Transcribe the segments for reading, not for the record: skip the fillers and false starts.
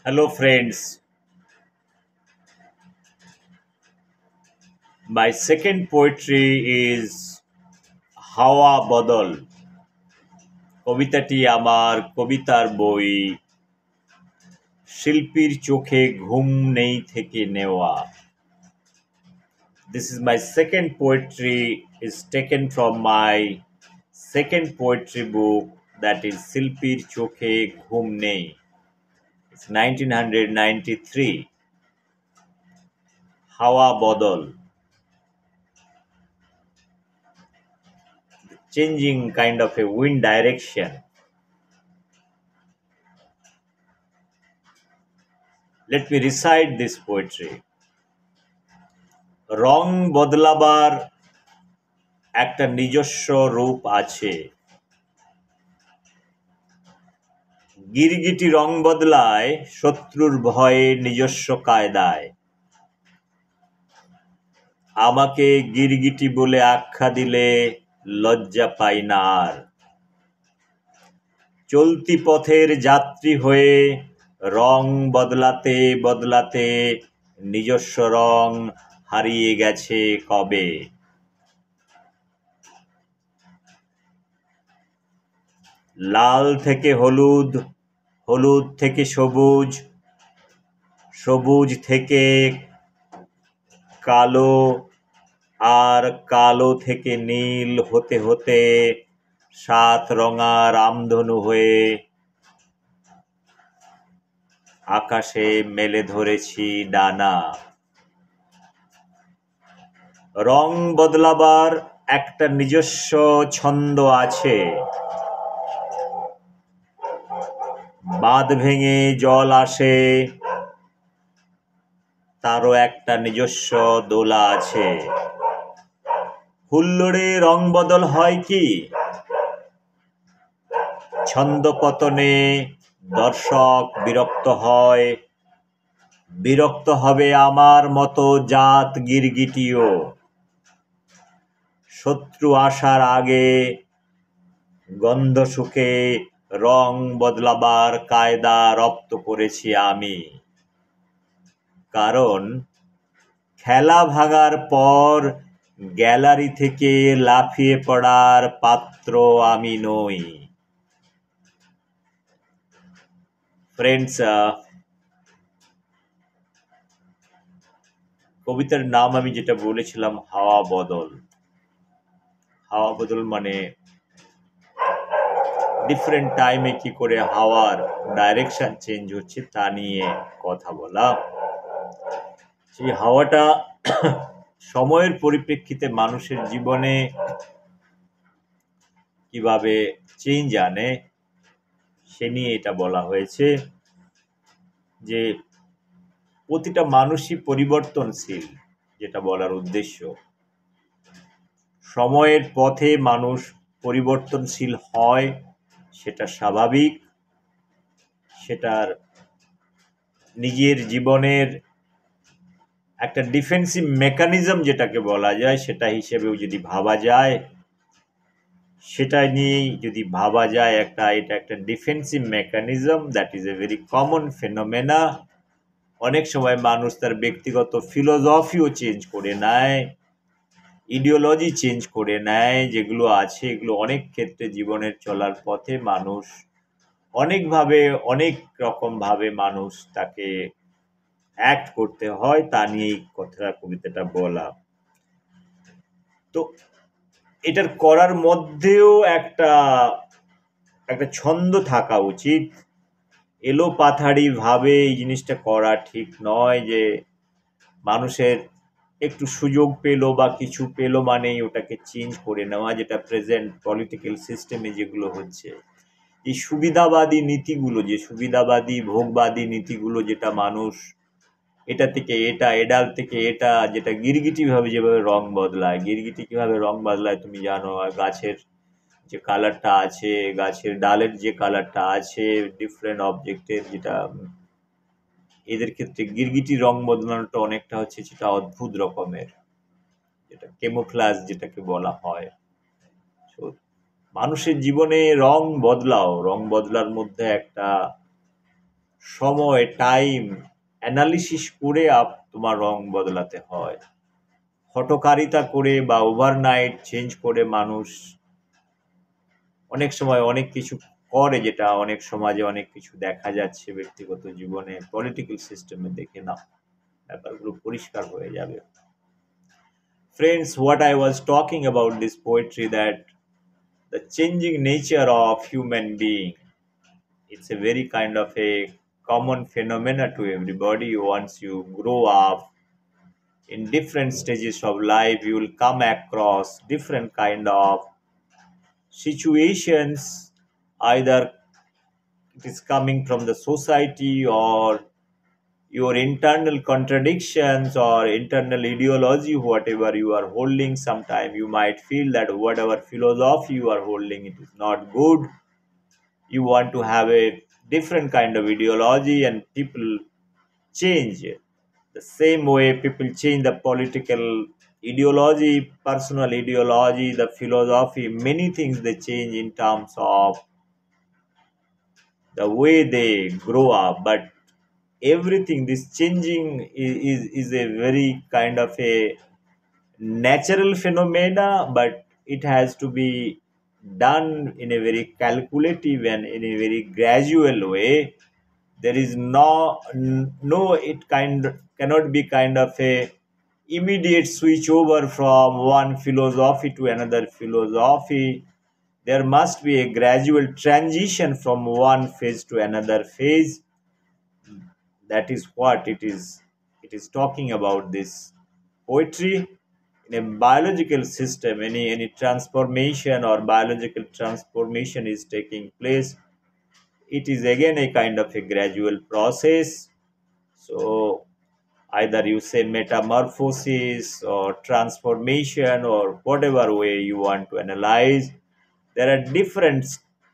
Hello, friends. My second poetry is Hawa Bodol. কবিতাটি আমার কবিতার বই শিল্পীর চোখে ঘুম নেই থেকে নেওয়া. This is my second poetry is taken from my second poetry book that is শিল্পীর চোখে ঘুম নেই. It's 1993. Hawa Bodol. Changing kind of a wind direction. Let me recite this poetry. রং বদলাবার একটা নিজস্ব রূপ আছে। গিরগিটি রং বদলায় শত্রুর ভয়ে নিজস্ব কায়দায়। আমাকে গিরগিটি বলে আখ্যা দিলে লজ্জা পাই না আর। চলতি পথের যাত্রী হয়ে রং বদলাতে বদলাতে নিজস্ব রং হারিয়ে গেছে কবে। লাল থেকে হলুদ, হলুদ থেকে সবুজ, সবুজ থেকে কালো, আর কালো থেকে নীল হতে হতে সাত রঙা রামধনু হয়ে আকাশে মেলে ধরেছি ডানা। রং বদলাবার একটা নিজস্ব ছন্দ আছে। বাঁধ ভেঙে জল আসে, তারও একটা নিজস্ব দোলা আছে। হুল্লোড়ে রং বদল হয় কি? ছন্দ পতনে দর্শক বিরক্ত হয়। বিরক্ত হবে আমার মতো জাত গিরগিটিও। শত্রু আসার আগে গন্ধ শুকে রং বদলাবার কায়দা রপ্ত করেছি আমি। কারণ খেলা ভাঙার পর গ্যালারি থেকে লাফিয়ে পড়ার পাত্র আমি নই। ফ্রেন্ডস, কবিতার নাম আমি যেটা বলেছিলাম হাওয়া বদল। হাওয়া বদল মানে ডিফারেন্ট টাইমে কি করে হাওয়ার ডাইরেকশন চেঞ্জ হচ্ছে তা নিয়ে কথা বলা। সেই হাওয়াটা সময়ের পরিপ্রেক্ষিতে মানুষের জীবনে কিভাবে চেঞ্জ আনে সে নিয়ে এটা বলা হয়েছে যে প্রতিটা মানুষই পরিবর্তনশীল, যেটা বলার উদ্দেশ্য। সময়ের পথে মানুষ পরিবর্তনশীল হয়, সেটা স্বাভাবিক। সেটার নিজের জীবনের একটা ডিফেন্সিভ মেকানিজম যেটাকে বলা যায় সেটা হিসেবেও যদি ভাবা যায়, সেটা নিয়েই যদি ভাবা যায় এটা একটা defensive mechanism, that is a very common phenomena. অনেক সময় মানুষ তার ব্যক্তিগত ফিলোসফিও চেঞ্জ করে নেয়, ইডিওলজি চেঞ্জ করে নেয়, যেগুলো আছে এগুলো অনেক ক্ষেত্রে জীবনের চলার পথে মানুষ অনেকভাবে অনেক রকমভাবে মানুষ তাকে অ্যাক্ট করতে হয়, তা নিয়েই কবিতাটা বলা। তো এটার করার মধ্যেও একটা ছন্দ থাকা উচিত। এলো পাথাড়ি ভাবে এই জিনিসটা করা ঠিক নয়, যে মানুষের একটু সুযোগ পেলো বা কিছু পেলো মানেই ওটাকে চেঞ্জ করে নেওয়া, যেটা প্রেজেন্ট পলিটিক্যাল সিস্টেমে যেগুলো হচ্ছে। এই সুবিধাবাদী নীতিগুলো, যে সুবিধাবাদী ভোগবাদী নীতিগুলো, যেটা মানুষ এটা থেকে এটা, এডাল থেকে এটা, যেটা গিরগিটি ভাবে যেভাবে রং বদলায়। গিরগিটি কিভাবে রং বদলায় তুমি জানো। আর গাছের যে কালারটা আছে, গাছের ডালের যে কালারটা আছে, ডিফারেন্ট অবজেক্টের, যেটা এদের ক্ষেত্রে গিরগিটি রং বদলানোটা অনেকটা হচ্ছে যেটা অদ্ভুত রকমের, যেটা কেমোফ্লাজ যেটাকে বলা হয়। মানুষের জীবনে রং বদলাও, রং বদলার মধ্যে একটা সময় টাইম অ্যানালিসিস করে তোমার রং বদলাতে হয়। হঠকারিতা করে বা ওভারনাইট চেঞ্জ করে মানুষ অনেক সময় অনেক কিছু করে, যেটা অনেক সমাজে অনেক কিছু দেখা যাচ্ছে ব্যক্তিগত জীবনে, পলিটিক্যাল সিস্টেমে দেখে নাও, ব্যাপারগুলো পরিষ্কার হয়ে যাবে। Friends, what I was talking about this poetry, that the changing nature of human being, it's a very kind of a common phenomena to everybody. Once you grow up in different stages of life, you will come across different kind of situations, either it is coming from the society or your internal contradictions or internal ideology, whatever you are holding. Sometime you might feel that whatever philosophy you are holding, it is not good. You want to have a different kind of ideology, and people change. The same way people change the political ideology, personal ideology, the philosophy, many things they change in terms of the way they grow up. But everything, this changing is a very kind of a natural phenomena, but it has to be done in a very calculative and in a very gradual way. There is no it kind cannot be kind of a immediate switch over from one philosophy to another philosophy. There must be a gradual transition from one phase to another phase. That is what it is talking about this poetry. In a biological system, any transformation or biological transformation is taking place, it is again a kind of a gradual process. So either you say metamorphosis or transformation or whatever way you want to analyze, there are different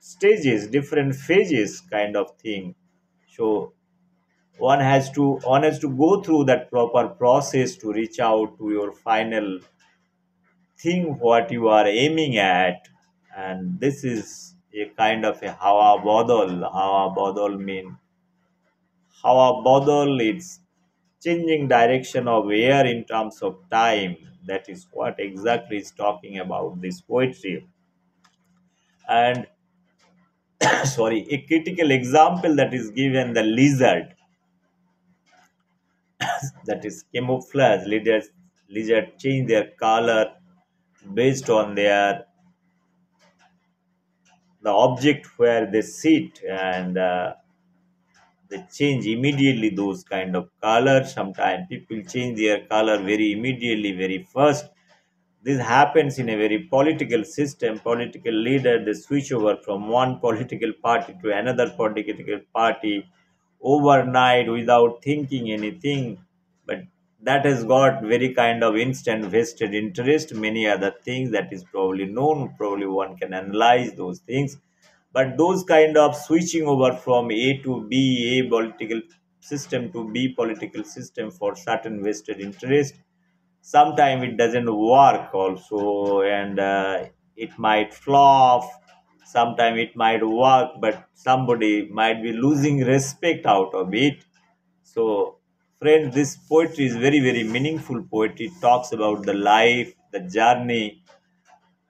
stages, different phases kind of thing. So one has to go through that proper process to reach out to your final thing what you are aiming at. And this is a kind of a hawa bodol mean hawa bodol, it's changing direction of air in terms of time. That is what exactly is talking about this poetry. And sorry, a critical example that is given, the lizard, that is camouflage. Lizard change their color based on the object where they sit, and they change immediately those kind of colors. Sometimes people change their color very immediately, very fast. This happens in a very political system. Political leader, they switch over from one political party to another political party overnight without thinking anything. But that has got very kind of instant vested interest, many other things that is probably known. Probably one can analyze those things. But those kind of switching over from A to B, A political system to B political system for certain vested interest, sometimes it doesn't work also, and it might flop. Sometimes it might work, but somebody might be losing respect out of it. So friends, this poetry is very very meaningful poetry. It talks about the life, the journey,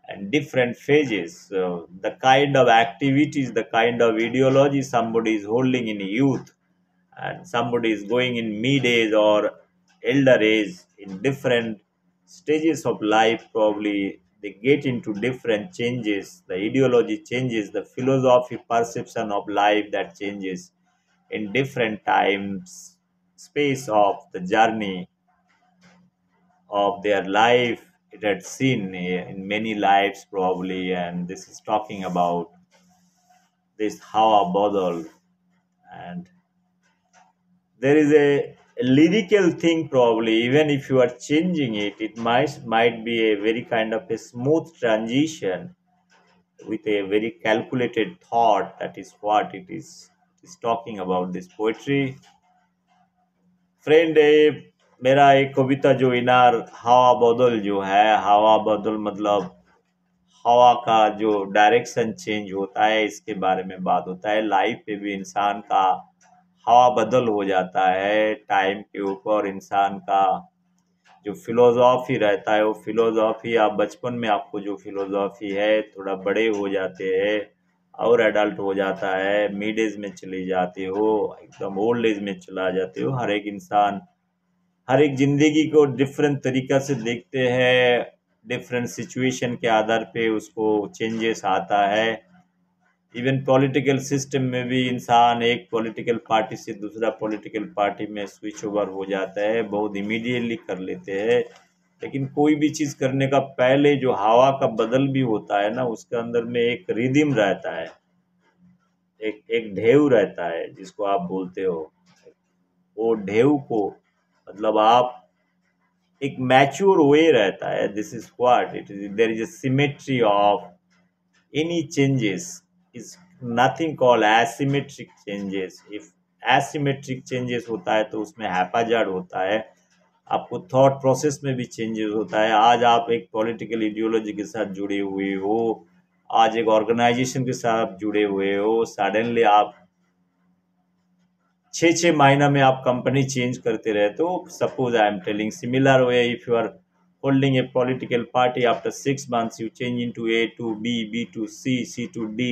and different phases. So the kind of activities, the kind of ideology somebody is holding in youth, and somebody is going in mid age or elder age, in different stages of life, probably they get into different changes. The ideology changes, the philosophy, perception of life, that changes in different times, space of the journey of their life. It had seen in many lives probably, and this is talking about this Hawa Bodol. And there is a lyrical thing probably, even if you are changing it, it might be a very kind of a smooth transition with a very calculated thought. That is what it is talking about this poetry. Friend मेरा एक कविता जो इनार हवा बदल जो है, हवा बदल मतलब हवा का जो डायरेक्शन चेंज होता है, इसके बारे में बात होता है। लाइफ पे भी इंसान का हवा बदल हो जाता है टाइम के ऊपर। इंसान का जो फिलोसॉफी रहता है वो फिलोसॉफी आप बचपन में आपको जो फिलोसॉफी है थोड़ा बड़े हो जाते हैं और एडल्ट हो जाता है, मिड एज में चले जाते हो, एकदम ओल्ड एज में चला जाते हो। हर एक इंसान हर एक जिंदगी को डिफरेंट तरीका से देखते हैं, डिफरेंट सिचुएशन के आधार पे उसको चेंजेस आता है। इवन पॉलिटिकल सिस्टम में भी इंसान एक पॉलिटिकल पार्टी से दूसरा पॉलिटिकल पार्टी में स्विच ओवर हो जाता है, बहुत इमीडिएटली कर लेते हैं। लेकिन कोई भी चीज करने का पहले जो हवा का बदल भी होता है ना, उसके अंदर में एक रिदिम रहता है, एक एक ढेव रहता है जिसको आप बोलते हो। वो ढेव को मतलब आप एक मैच्योर वे रहता है। This is what it is, there is a symmetry of any changes is nothing called asymmetric changes. If asymmetric changes होता है तो उसमें हैपाजार्ड होता है, आपको थॉट प्रोसेस में भी चेंजेस होता है। आज आप एक पॉलिटिकल आइडियोलॉजी के साथ जुड़े हुए हो, आज एक ऑर्गेनाइजेशन के साथ जुड़े हुए हो, सडनली आप 6 महीना में आप कंपनी चेंज करते रहते हो। Suppose I am telling similar way, if you are holding a political party, after 6 months you change into A to B, B to C, C to D,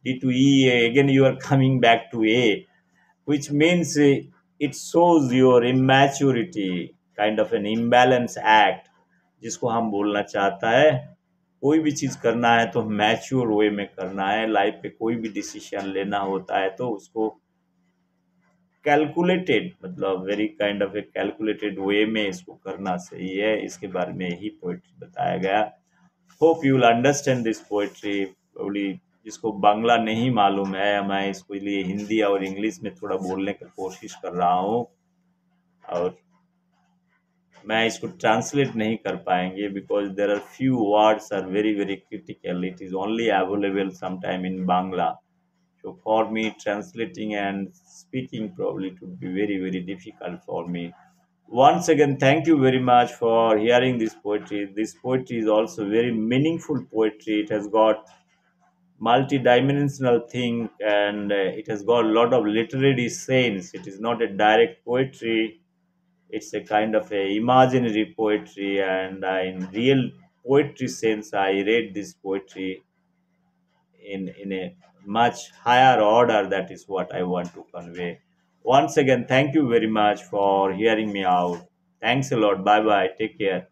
D to E, again you are coming back to A, which means it shows your immaturity, kind of an imbalance act, जिसको हम बोलना चाहता है। कोई भी चीज करना है तो मैच्योर वे में करना है। लाइफ पे कोई भी डिसीजन लेना होता है तो उसको कैलकुलेटेड, मतलब very kind of A calculated way में इसको करना सही है। इसके बारे में यही पोइट्री बताया गया। Hope you will understand this poetry. Probably जिसको बांग्ला नहीं मालूम है, मैं इसको लिए हिंदी और इंग्लिश में थोड़ा बोलने की कोशिश कर रहा हूँ, और मैं इसको ट्रांसलेट नहीं कर पाएंगे because there are few words are very very critical. It is only available sometime in Bangla, so for me translating and speaking probably it would be very very difficult for me. Once again, thank you very much for hearing this poetry. This poetry is also very meaningful poetry. It has got multi-dimensional thing, and it has got a lot of literary sense. It is not a direct poetry, it's a kind of a imaginary poetry, and in real poetry sense I read this poetry in a much higher order. That is what I want to convey. Once again, thank you very much for hearing me out. Thanks a lot. Bye bye. Take care.